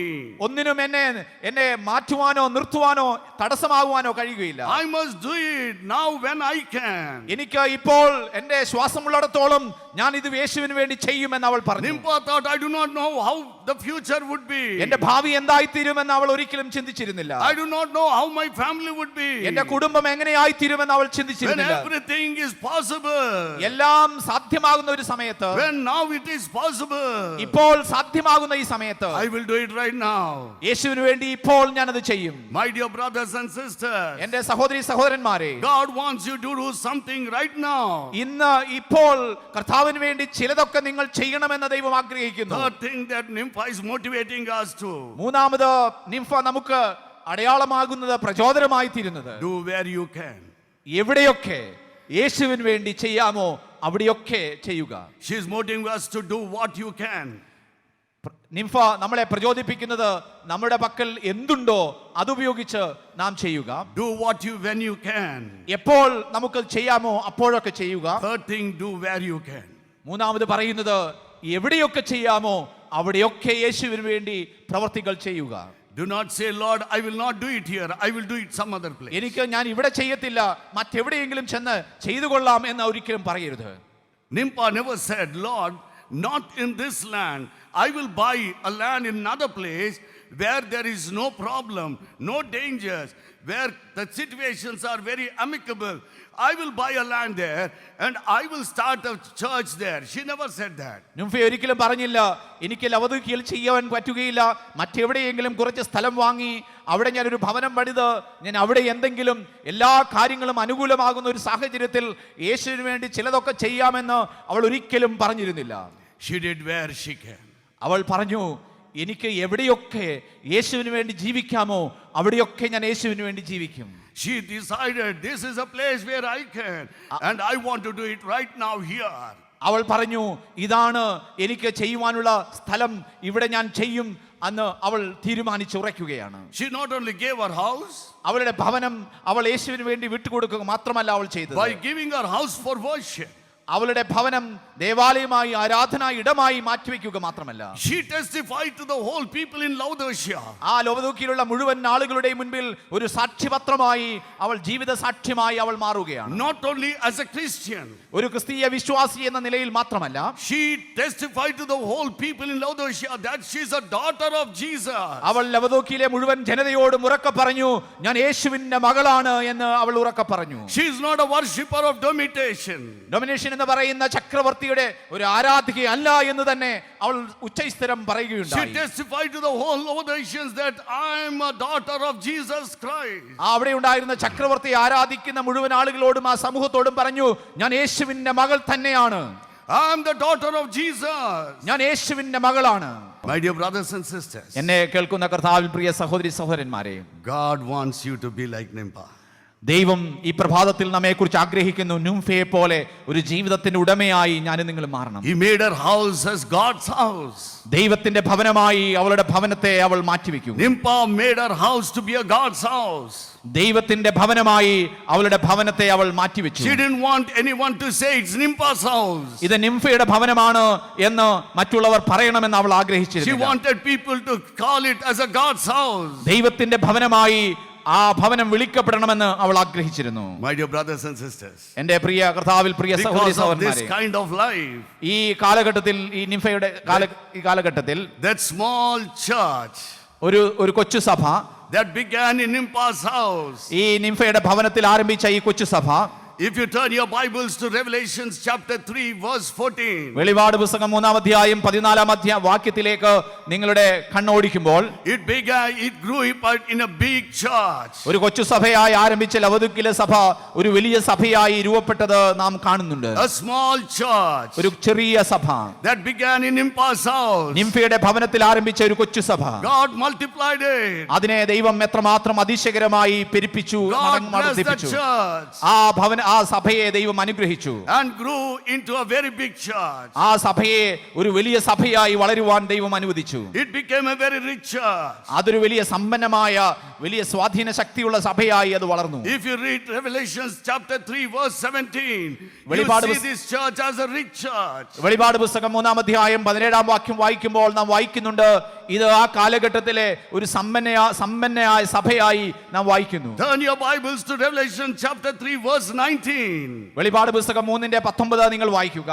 ഒന്നിനും എന്നെ മാറ്റുവാനോ നിർത്തുവാനോ തടസ്സമാകുവാനോ കഴിയുകയില്ല. I must do it now when I can. എനിക്ക് ഇപ്പോൾ എന്റെ ശ്വാസമുള്ളിടത്തോളം ഞാൻ ഇത് യേശുവിന് വേണ്ടി ചെയ്യുമെന്ന് അവൾ പറഞ്ഞു. Nimpa thought, I do not know how the future would be. എന്റെ ഭാവി എന്തായിത്തീരുമെന്ന് അവൾ ഒരിക്കലും ചിന്തിച്ചിരുന്നില്ല. I do not know how my family would be. എന്റെ കുടുംബം എങ്ങനെയായിത്തീരുമെന്ന് അവൾ When ചിന്തിച്ചിരുന്നില്ല. everything is possible. എല്ലാം സാധ്യമാകുന്ന ഒരു സമയത്ത്, When now it is possible. ഇപ്പോൾ സാധ്യമാകുന്ന ഈ സമയത്ത് I will do it right now. യേശുവിന് വേണ്ടി ഇപ്പോൾ ഞാനത് ചെയ്യും. My dear brothers and sisters. എന്റെ സഹോദരി സഹോദരന്മാരെ, God wants you to do something right now. ഇന്ന് ഇപ്പോൾ കർത്താവിന് വേണ്ടി ചിലതൊക്കെ നിങ്ങൾ ചെയ്യണമെന്ന് ദൈവം ആഗ്രഹിക്കുന്നു. Third thing that Nympha is motivating us to. മൂന്നാമത് നിംഫ നമുക്ക് അടയാളമാകുന്നത്, പ്രചോദനമായി തീരുന്നത്, Do where you can. എവിടെയൊക്കെ യേശുവിന് വേണ്ടി ചെയ്യാമോ അവിടെയൊക്കെ ചെയ്യുക. She is motivating us to do what you can. നിംഫ നമ്മളെ പ്രചോദിപ്പിക്കുന്നത് നമ്മുടെ പക്കൽ എന്തുണ്ടോ അതുപയോഗിച്ച് നാം ചെയ്യുക. Do what you when you can. എപ്പോൾ നമുക്ക് ചെയ്യാമോ അപ്പോഴൊക്കെ ചെയ്യുക. Third thing, do where you can. മൂന്നാമത് പറയുന്നത് എവിടെയൊക്കെ ചെയ്യാമോ അവിടെയൊക്കെ യേശുവിന് വേണ്ടി പ്രവർത്തികൾ ചെയ്യുക. Do not say, Lord, I will not do it here. I will do it some other place. ഞാൻ ഇവിടെ ചെയ്യത്തില്ല, മറ്റെവിടെയെങ്കിലും ചെന്ന് ചെയ്തു കൊള്ളാം എന്ന് ഒരിക്കലും പറയരുത്. Nympha never said, Lord, not in this land. I will buy a land in another place where there is no problem, no dangers, where the situations are very amicable. I will buy a land there and I will start a church there. She never said that. നിംഫ ഒരിക്കലും പറഞ്ഞില്ല, എനിക്ക് ലവദോക്കിയയിൽ ചെയ്യാൻ പറ്റുകയില്ല, മറ്റെവിടെയെങ്കിലും കുറച്ച് സ്ഥലം വാങ്ങി അവിടെ ഞാനൊരു ഭവനം പണിത് ഞാൻ അവിടെ എന്തെങ്കിലും എല്ലാ കാര്യങ്ങളും അനുകൂലമാകുന്ന ഒരു സാഹചര്യത്തിൽ യേശുവിന് വേണ്ടി ചിലതൊക്കെ ചെയ്യാമെന്ന് അവൾ ഒരിക്കലും പറഞ്ഞിരുന്നില്ല. She did where she can. അവൾ പറഞ്ഞു, എനിക്ക് എവിടെയൊക്കെ യേശുവിന് വേണ്ടി ജീവിക്കാമോ അവിടെയൊക്കെ ഞാൻ യേശുവിന് വേണ്ടി ജീവിക്കും. She decided, this is a place where I can and I want to do it right now here. അവൾ പറഞ്ഞു, ഇതാണ് എനിക്ക് ചെയ്യുവാനുള്ള സ്ഥലം, ഇവിടെ ഞാൻ ചെയ്യും അന്ന് അവൾ തീരുമാനിച്ചുറയ്ക്കുകയാണ്. She not only gave her house, അവളുടെ ഭവനം അവൾ യേശുവിന് വേണ്ടി വിട്ടുകൊടുക്കുക മാത്രമല്ല അവൾ ചെയ്തത്, by giving her house for worship. അവളുടെ ഭവനം ദേവാലയമായി ആരാധനാ ഇടമായി മാറ്റിവെക്കുക മാത്രമല്ല, She testified to the whole people in Laodicea. ആ ലവദോക്കിയിലുള്ള മുഴുവൻ ആളുകളുടെ മുൻപിൽ ഒരു സാക്ഷ്യപത്രമായി അവൾ ജീവിത സാക്ഷ്യമായി അവൾ മാറുകയാണ്. Not only as a Christian, ഒരു ക്രിസ്തീയ വിശ്വാസി എന്ന നിലയിൽ മാത്രമല്ല, she testified to the whole people in Laodicea that she is a daughter of Jesus. അവൾ ലവദോക്കിയിലെ മുഴുവൻ ജനതയോടും ഉറക്കെ പറഞ്ഞു, ഞാൻ യേശുവിന്റെ മകളാണ് എന്ന് അവൾ ഉറക്കെ പറഞ്ഞു. She is not a worshipper of Domitian. Domination എന്ന് പറയുന്ന ചക്രവർത്തിയുടെ ഒരു ആരാധികയല്ല എന്ന് തന്നെ അവൾ ഉച്ചസ്ഥിരം She പറയുകയുണ്ടായി. testified to the whole Laodiceans that I am a daughter of Jesus Christ. അവിടെ ഉണ്ടായിരുന്ന ചക്രവർത്തി ആരാധിക്കുന്ന മുഴുവൻ ആളുകളോടും ആ സമൂഹത്തോടും പറഞ്ഞു, ഞാൻ യേശുവിന്റെ മകൾ തന്നെയാണ്, I am the daughter of Jesus. ഞാൻ യേശുവിന്റെ മകളാണ്. My dear brothers and sisters, എന്നെ കേൾക്കുന്ന കർത്താവിൽ പ്രിയ സഹോദരി സഹോദരന്മാരെ, God wants you to be like Nympha. ദൈവം ഈ പ്രഭാതത്തിൽ നമ്മെ കുറിച്ച് ആഗ്രഹിക്കുന്നു, നുംഫയെ പോലെ ഒരു ജീവിതത്തിന്റെ ഉടമയായി ഞാൻ നിങ്ങൾ മാറണം. He made her house as God's house. ദൈവത്തിന്റെ ഭവനമായി അവളുടെ ഭവനത്തെ അവൾ മാറ്റിവെക്കും. Nympha made her house to be a God's house. ദൈവത്തിന്റെ ഭവനമായി അവളുടെ ഭവനത്തെ അവൾ മാറ്റിവെച്ചു. She didn't want anyone to say it's Nympha's house. ഇത് നിംഫയുടെ ഭവനമാണ് എന്ന് മറ്റുള്ളവർ പറയണമെന്ന് അവൾ She ആഗ്രഹിച്ചിരുന്നു. wanted people to call it as a God's house. ദൈവത്തിന്റെ ഭവനമായി ആ ഭവനം വിളിക്കപ്പെടണമെന്ന് അവൾ ആഗ്രഹിച്ചിരുന്നു. My dear brothers and sisters, എന്റെ പ്രിയ കർത്താവിൽ പ്രിയ സഹോദരി because of this സഹോദരന്മാരെ, kind of life, ഈ കാലഘട്ടത്തിൽ ഈ നിംഫയുടെ ഈ കാലഘട്ടത്തിൽ that small church ഒരു കൊച്ചു സഭ that began in Nympha's house, ഈ നിംഫയുടെ ഭവനത്തിൽ ആരംഭിച്ച ഈ കൊച്ചു സഭ If you turn your Bibles to Revelation chapter 3 verse 14. വെളിപാട് പുസ്തകം 3-ാം അധ്യായം 14-ാം വാക്യത്തിലേക്ക് നിങ്ങളുടെ കണ്ണോടിക്കുമ്പോൾ It grew up in a big church. ഒരു കൊച്ചു സഭയായി ആരംഭിച്ച ലവദുക്കിലെ സഭ ഒരു വലിയ സഭയായി രൂപപ്പെട്ടത് നാം കാണുന്നുണ്ട്. A small church ഒരു ചെറിയ സഭ that began in Nympha's house. നിംഫയുടെ ഭവനത്തിൽ ആരംഭിച്ച ഒരു കൊച്ചു സഭ God multiplied it. അതിനെ ദൈവം എത്രമാത്രം അതിശയകരമായി പെരുപ്പിച്ചു, God blessed the വർദ്ധിപ്പിച്ചു. church ആ സഭയെ ദൈവം അനുഗ്രഹിച്ചു. and grew into a very big church. ആ സഭയെ ഒരു വലിയ സഭയായി വളരുവാൻ ദൈവം അനുവദിച്ചു. It became a very rich church. അതൊരു വലിയ സമ്പന്നമായ വലിയ സ്വാധീന ശക്തിയുള്ള സഭയായി അത് വളർന്നു. If you read Revelation chapter 3 verse 17, you വെളിപാട് see this church as a rich church. വെളിപാട് പുസ്തകം 3-ാം അധ്യായം 17-ാം വാക്യം വായിക്കുമ്പോൾ നാം വായിക്കുന്നുണ്ട്, ഇത് ആ കാലഘട്ടത്തിലെ ഒരു സമ്പന്നയായ സഭയായി നാം വായിക്കുന്നു. Turn your Bibles to Revelation chapter 3 verse 19. വെളിപാട് പുസ്തകം 3-19 നിങ്ങൾ വായിക്കുക.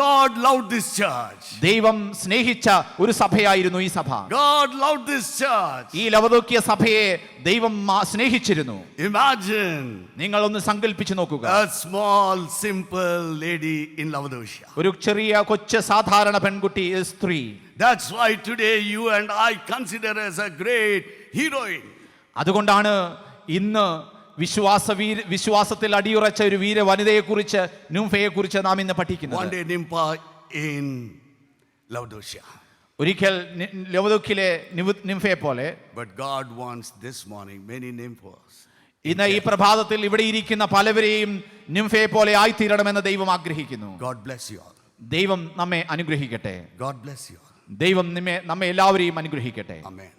Lord loved this church. ദൈവം സ്നേഹിച്ച ഒരു സഭയായിരുന്നു ഈ സഭ. God loved this church. ഈ ലവദോക്യ സഭയെ ദൈവം സ്നേഹിച്ചിരുന്നു. Imagine നിങ്ങൾ ഒന്ന് സങ്കല്പിച്ചു നോക്കുക. a small simple lady in Laodicea. ഒരു ചെറിയ കൊച്ചു സാധാരണ പെൺകുട്ടി, സ്ത്രീ. That's why today you and I consider as a great heroine. അതുകൊണ്ടാണ് ഇന്ന് വിശ്വാസത്തിൽ അടിയുറച്ച ഒരു വീര വനിതയെക്കുറിച്ച്, ന്യൂംഫയെക്കുറിച്ച് നാം ഇന്ന് പഠിക്കുന്നത്. One day Nympha in Laodicea. ഒരിക്കൽ ലവദോക്കിലെ നിംഫയെ പോലെ. But God wants this morning many nymphs. ഇന്ന് ഈ പ്രഭാതത്തിൽ ഇവിടെ ഇരിക്കുന്ന പലവരെയും നിംഫയെ പോലെ ആയിത്തീരണമെന്ന് ദൈവം ആഗ്രഹിക്കുന്നു. God bless you all. ദൈവം നമ്മെ അനുഗ്രഹിക്കട്ടെ. God bless you all. ദൈവം നമ്മെ എല്ലാവരെയും അനുഗ്രഹിക്കട്ടെ. Amen.